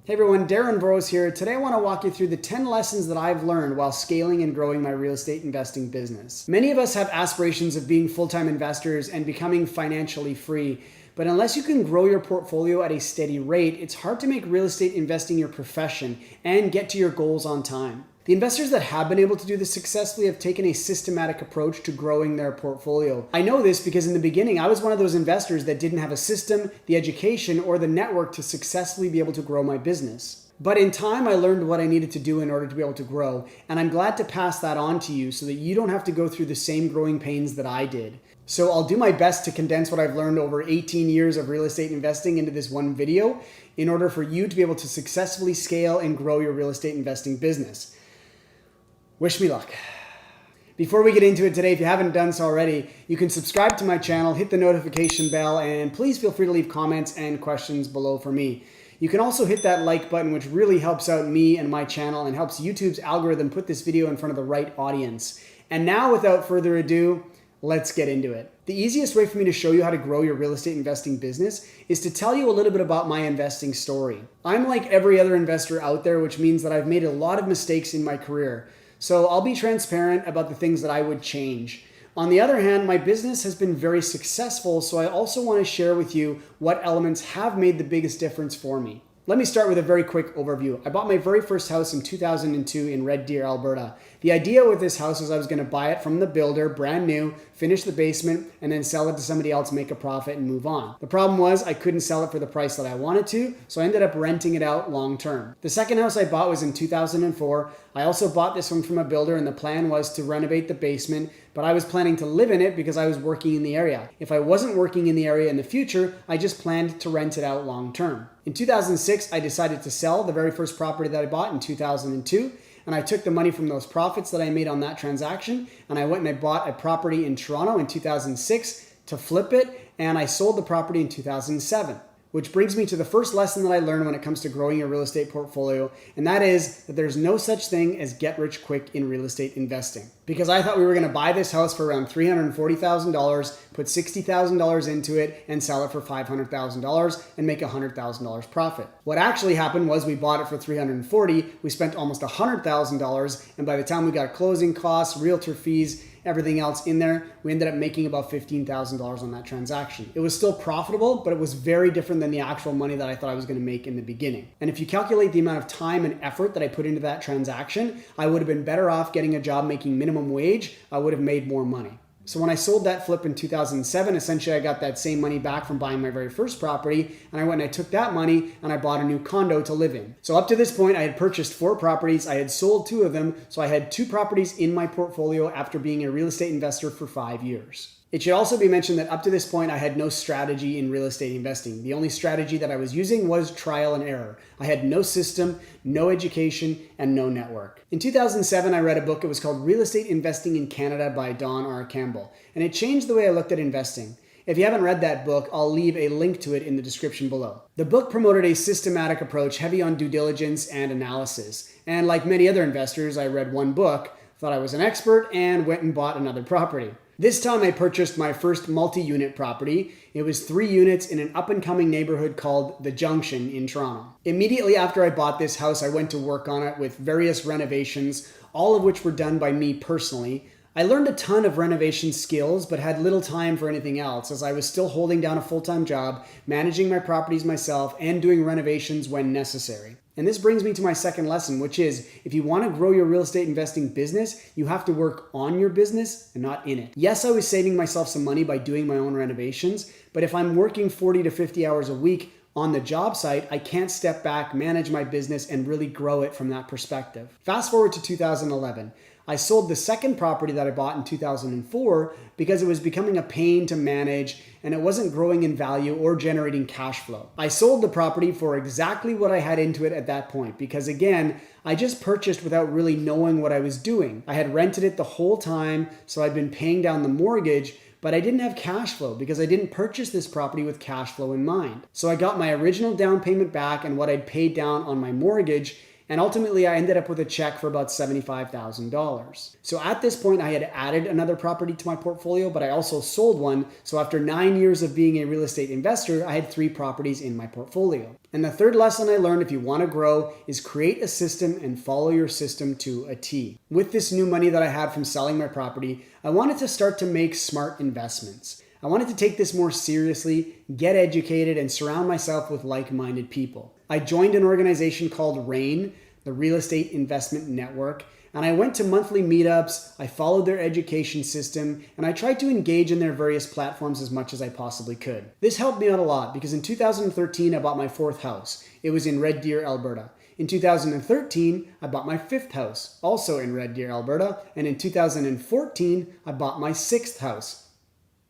Hey everyone, Darren Burrows here. Today I want to walk you through the 10 lessons that I've learned while scaling and growing my real estate investing business. Many of us have aspirations of being full-time investors and becoming financially free, but unless you can grow your portfolio at a steady rate, it's hard to make real estate investing your profession and get to your goals on time. The investors that have been able to do this successfully have taken a systematic approach to growing their portfolio. I know this because in the beginning, I was one of those investors that didn't have a system, the education, or the network to successfully be able to grow my business. But in time, I learned what I needed to do in order to be able to grow, and I'm glad to pass that on to you so that you don't have to go through the same growing pains that I did. So I'll do my best to condense what I've learned over 18 years of real estate investing into this one video in order for you to be able to successfully scale and grow your real estate investing business. Wish me luck. Before we get into it today, if you haven't done so already, you can subscribe to my channel, hit the notification bell, and please feel free to leave comments and questions below for me. You can also hit that like button, which really helps out me and my channel and helps YouTube's algorithm put this video in front of the right audience. And now, without further ado, let's get into it. The easiest way for me to show you how to grow your real estate investing business is to tell you a little bit about my investing story. I'm like every other investor out there, which means that I've made a lot of mistakes in my career. So I'll be transparent about the things that I would change. On the other hand, my business has been very successful, so I also want to share with you what elements have made the biggest difference for me. Let me start with a very quick overview. I bought my very first house in 2002 in Red Deer, Alberta. The idea with this house was I was going to buy it from the builder, brand new, finish the basement, and then sell it to somebody else, make a profit, and move on. The problem was I couldn't sell it for the price that I wanted to, so I ended up renting it out long term. The second house I bought was in 2004. I also bought this one from a builder, and the plan was to renovate the basement, but I was planning to live in it because I was working in the area. If I wasn't working in the area in the future, I just planned to rent it out long term. In 2006, I decided to sell the very first property that I bought in 2002, and I took the money from those profits that I made on that transaction, and I went and I bought a property in Toronto in 2006 to flip it, and I sold the property in 2007. Which brings me to the first lesson that I learned when it comes to growing your real estate portfolio, and that is that there's no such thing as get rich quick in real estate investing. Because I thought we were going to buy this house for around $340,000, put $60,000 into it, and sell it for $500,000 and make $100,000 profit. What actually happened was we bought it for $340,000, we spent almost $100,000, and by the time we got closing costs, realtor fees, everything else in there, we ended up making about $15,000 on that transaction. It was still profitable, but it was very different than the actual money that I thought I was going to make in the beginning. And if you calculate the amount of time and effort that I put into that transaction, I would have been better off getting a job making minimum wage. I would have made more money. So when I sold that flip in 2007, essentially I got that same money back from buying my very first property, and I went and I took that money and I bought a new condo to live in. So up to this point, I had purchased 4 properties. I had sold 2 of them, so I had 2 properties in my portfolio after being a real estate investor for 5 years. It should also be mentioned that up to this point, I had no strategy in real estate investing. The only strategy that I was using was trial and error. I had no system, no education, and no network. In 2007, I read a book. It was called Real Estate Investing in Canada by Don R. Campbell, and it changed the way I looked at investing. If you haven't read that book, I'll leave a link to it in the description below. The book promoted a systematic approach heavy on due diligence and analysis. And like many other investors, I read one book, thought I was an expert, and went and bought another property. This time I purchased my first multi-unit property. It was 3 units in an up-and-coming neighborhood called The Junction in Toronto. Immediately after I bought this house, I went to work on it with various renovations, all of which were done by me personally. I learned a ton of renovation skills, but had little time for anything else as I was still holding down a full-time job, managing my properties myself, and doing renovations when necessary. And this brings me to my second lesson, which is if you want to grow your real estate investing business, you have to work on your business and not in it. Yes, I was saving myself some money by doing my own renovations, but if I'm working 40 to 50 hours a week on the job site, I can't step back, manage my business, and really grow it from that perspective. Fast forward to 2011. I sold the second property that I bought in 2004 because it was becoming a pain to manage and it wasn't growing in value or generating cash flow. I sold the property for exactly what I had into it at that point because again, I just purchased without really knowing what I was doing. I had rented it the whole time, so I'd been paying down the mortgage, but I didn't have cash flow because I didn't purchase this property with cash flow in mind. So I got my original down payment back and what I'd paid down on my mortgage, And ultimately, I ended up with a check for about $75,000. So at this point, I had added another property to my portfolio, but I also sold one. So after 9 years of being a real estate investor, I had 3 properties in my portfolio. And the third lesson I learned, if you want to grow, is create a system and follow your system to a T. With this new money that I had from selling my property, I wanted to start to make smart investments. I wanted to take this more seriously, get educated, and surround myself with like-minded people. I joined an organization called RAIN, the Real Estate Investment Network, and I went to monthly meetups, I followed their education system, and I tried to engage in their various platforms as much as I possibly could. This helped me out a lot because in 2013, I bought my 4th house. It was in Red Deer, Alberta. In 2013, I bought my 5th house, also in Red Deer, Alberta, and in 2014, I bought my 6th house,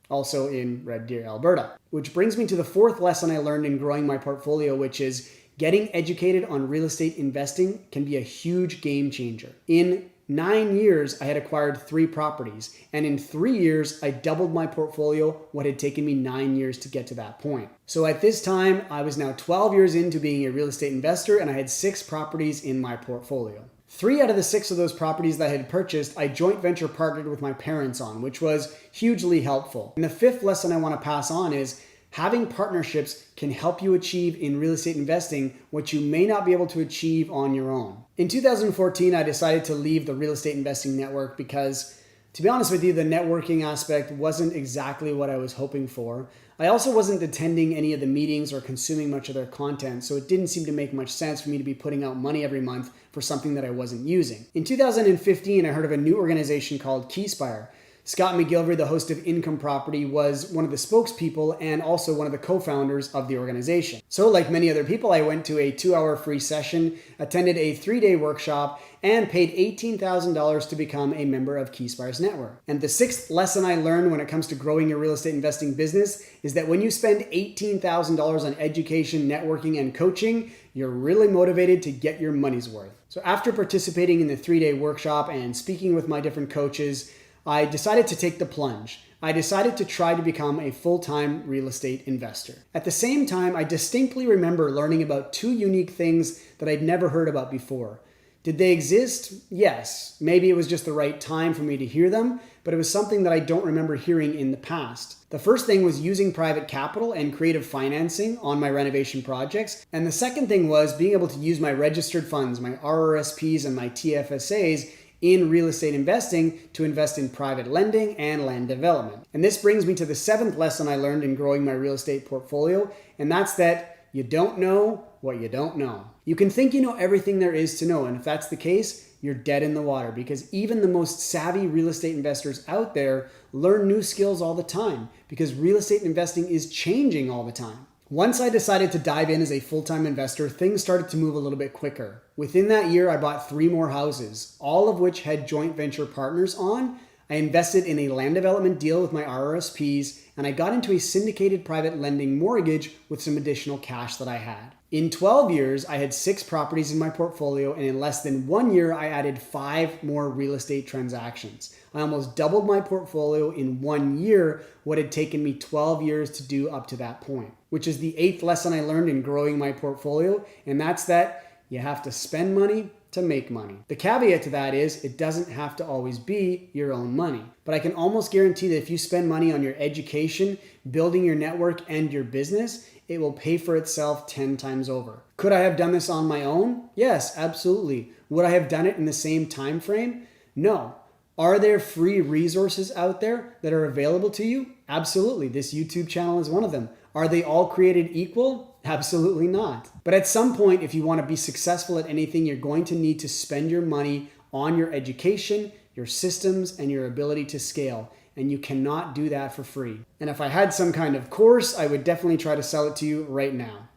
also in Red Deer, Alberta. Which brings me to the 4th lesson I learned in growing my portfolio, which is getting educated on real estate investing can be a huge game changer. In 9 years, I had acquired 3 properties, and in 3 years, I doubled my portfolio, what had taken me 9 years to get to that point. So at this time, I was now 12 years into being a real estate investor, and I had 6 properties in my portfolio. 3 out of the 6 of those properties that I had purchased, I joint venture partnered with my parents on, which was hugely helpful. And the 5th lesson I want to pass on is having partnerships can help you achieve in real estate investing what you may not be able to achieve on your own. In 2014, I decided to leave the real estate investing network because, to be honest with you, the networking aspect wasn't exactly what I was hoping for. I also wasn't attending any of the meetings or consuming much of their content, so it didn't seem to make much sense for me to be putting out money every month for something that I wasn't using. In 2015, I heard of a new organization called Keyspire. Scott McGilvery, the host of Income Property, was one of the spokespeople and also one of the co-founders of the organization. So like many other people, I went to a 2-hour free session, attended a 3-day workshop, and paid $18,000 to become a member of Keyspire's network. And the 6th lesson I learned when it comes to growing your real estate investing business is that when you spend $18,000 on education, networking, and coaching, you're really motivated to get your money's worth. So after participating in the 3-day workshop and speaking with my different coaches, I decided to take the plunge. I decided to try to become a full-time real estate investor. At the same time, I distinctly remember learning about 2 unique things that I'd never heard about before. Did they exist? Yes. Maybe it was just the right time for me to hear them, but it was something that I don't remember hearing in the past. The first thing was using private capital and creative financing on my renovation projects. And the second thing was being able to use my registered funds, my RRSPs and my TFSAs in real estate investing to invest in private lending and land development. And this brings me to the 7th lesson I learned in growing my real estate portfolio, and that's that you don't know what you don't know. You can think you know everything there is to know, and if that's the case, you're dead in the water because even the most savvy real estate investors out there learn new skills all the time because real estate investing is changing all the time. Once I decided to dive in as a full-time investor, things started to move a little bit quicker. Within that year, I bought 3 more houses, all of which had joint venture partners on. I invested in a land development deal with my RRSPs, and I got into a syndicated private lending mortgage with some additional cash that I had. In 12 years, I had 6 properties in my portfolio, and in less than 1 year, I added 5 more real estate transactions. I almost doubled my portfolio in 1 year, what had taken me 12 years to do up to that point, which is the 8th lesson I learned in growing my portfolio, and that's that you have to spend money to make money. The caveat to that is it doesn't have to always be your own money. But I can almost guarantee that if you spend money on your education, building your network, and your business, it will pay for itself 10 times over. Could I have done this on my own? Yes, absolutely. Would I have done it in the same time frame? No. Are there free resources out there that are available to you? Absolutely. This YouTube channel is one of them. Are they all created equal? Absolutely not. But at some point, if you want to be successful at anything, you're going to need to spend your money on your education, your systems, and your ability to scale. And you cannot do that for free. And if I had some kind of course, I would definitely try to sell it to you right now.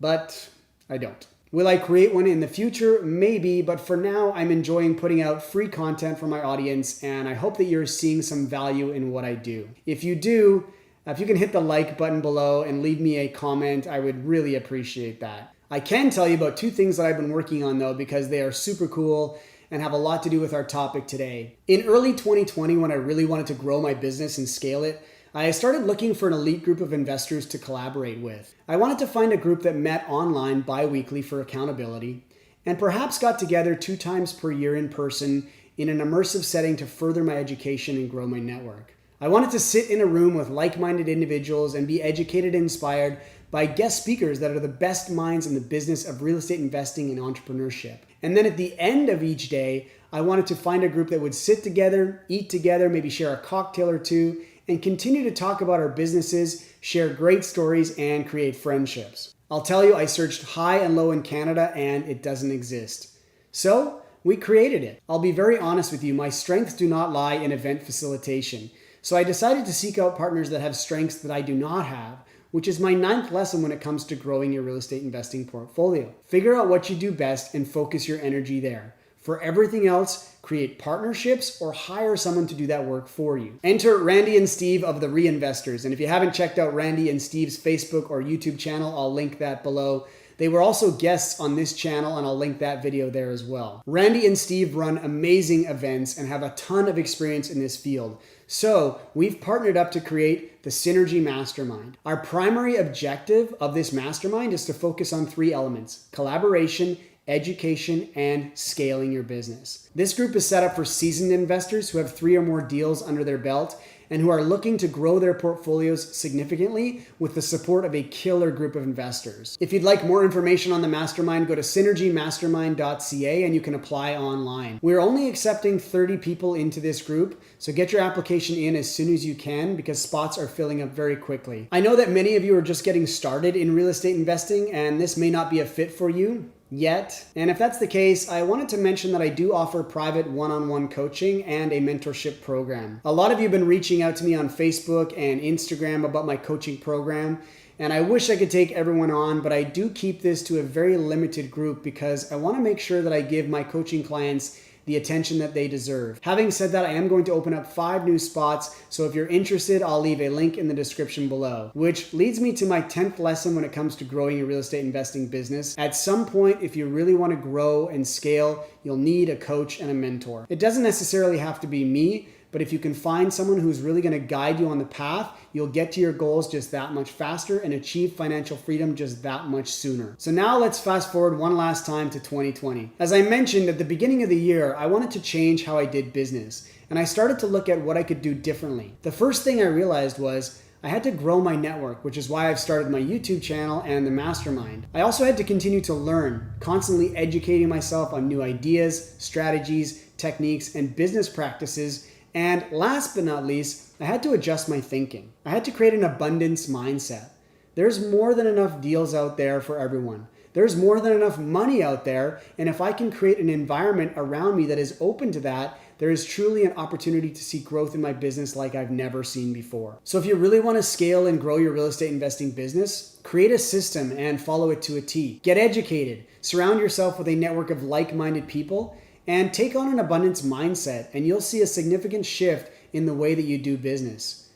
But I don't. Will I create one in the future? Maybe, but for now, I'm enjoying putting out free content for my audience, and I hope that you're seeing some value in what I do. If you do, if you can hit the like button below and leave me a comment, I would really appreciate that. I can tell you about 2 things that I've been working on though, because they are super cool and have a lot to do with our topic today. In early 2020, when I really wanted to grow my business and scale it, I started looking for an elite group of investors to collaborate with. I wanted to find a group that met online bi-weekly for accountability, and perhaps got together 2 times per year in person in an immersive setting to further my education and grow my network. I wanted to sit in a room with like-minded individuals and be educated and inspired by guest speakers that are the best minds in the business of real estate investing and entrepreneurship. And then at the end of each day, I wanted to find a group that would sit together, eat together, maybe share a cocktail or two, and continue to talk about our businesses, share great stories, and create friendships. I'll tell you, I searched high and low in Canada and it doesn't exist. So we created it. I'll be very honest with you, my strengths do not lie in event facilitation. So I decided to seek out partners that have strengths that I do not have, which is my 9th lesson when it comes to growing your real estate investing portfolio. Figure out what you do best and focus your energy there. For everything else, create partnerships or hire someone to do that work for you. Enter Randy and Steve of the Reinvestors. And if you haven't checked out Randy and Steve's Facebook or YouTube channel, I'll link that below. They were also guests on this channel, and I'll link that video there as well. Randy and Steve run amazing events and have a ton of experience in this field. So we've partnered up to create the Synergy Mastermind. Our primary objective of this mastermind is to focus on 3 elements: collaboration, education, and scaling your business. This group is set up for seasoned investors who have 3 or more deals under their belt and who are looking to grow their portfolios significantly with the support of a killer group of investors. If you'd like more information on the mastermind, go to synergymastermind.ca and you can apply online. We're only accepting 30 people into this group, so get your application in as soon as you can because spots are filling up very quickly. I know that many of you are just getting started in real estate investing and this may not be a fit for you yet. And if that's the case, I wanted to mention that I do offer private one-on-one coaching and a mentorship program. A lot of you have been reaching out to me on Facebook and Instagram about my coaching program, and I wish I could take everyone on, but I do keep this to a very limited group because I want to make sure that I give my coaching clients the attention that they deserve. Having said that, I am going to open up 5 new spots, so if you're interested, I'll leave a link in the description below. Which leads me to my 10th lesson when it comes to growing your real estate investing business. At some point, if you really want to grow and scale, you'll need a coach and a mentor. It doesn't necessarily have to be me, but if you can find someone who's really going to guide you on the path, you'll get to your goals just that much faster and achieve financial freedom just that much sooner. So now let's fast forward one last time to 2020. As I mentioned at the beginning of the year, I wanted to change how I did business, and I started to look at what I could do differently. The first thing I realized was I had to grow my network, which is why I've started my YouTube channel and the mastermind. I also had to continue to learn, constantly educating myself on new ideas, strategies, techniques, and business practices. And last but not least, I had to adjust my thinking. I had to create an abundance mindset. There's more than enough deals out there for everyone. There's more than enough money out there, and if I can create an environment around me that is open to that, there is truly an opportunity to see growth in my business like I've never seen before. So if you really want to scale and grow your real estate investing business, create a system and follow it to a T. Get educated, surround yourself with a network of like-minded people, and take on an abundance mindset, and you'll see a significant shift in the way that you do business.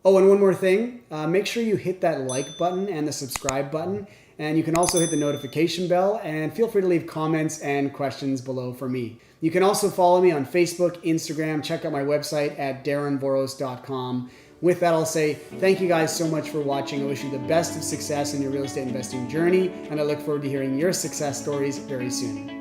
Oh, and one more thing, make sure you hit that like button and the subscribe button, and you can also hit the notification bell, and feel free to leave comments and questions below for me. You can also follow me on Facebook, Instagram, check out my website at darrenvoros.com. With that, I'll say thank you guys so much for watching. I wish you the best of success in your real estate investing journey, and I look forward to hearing your success stories very soon.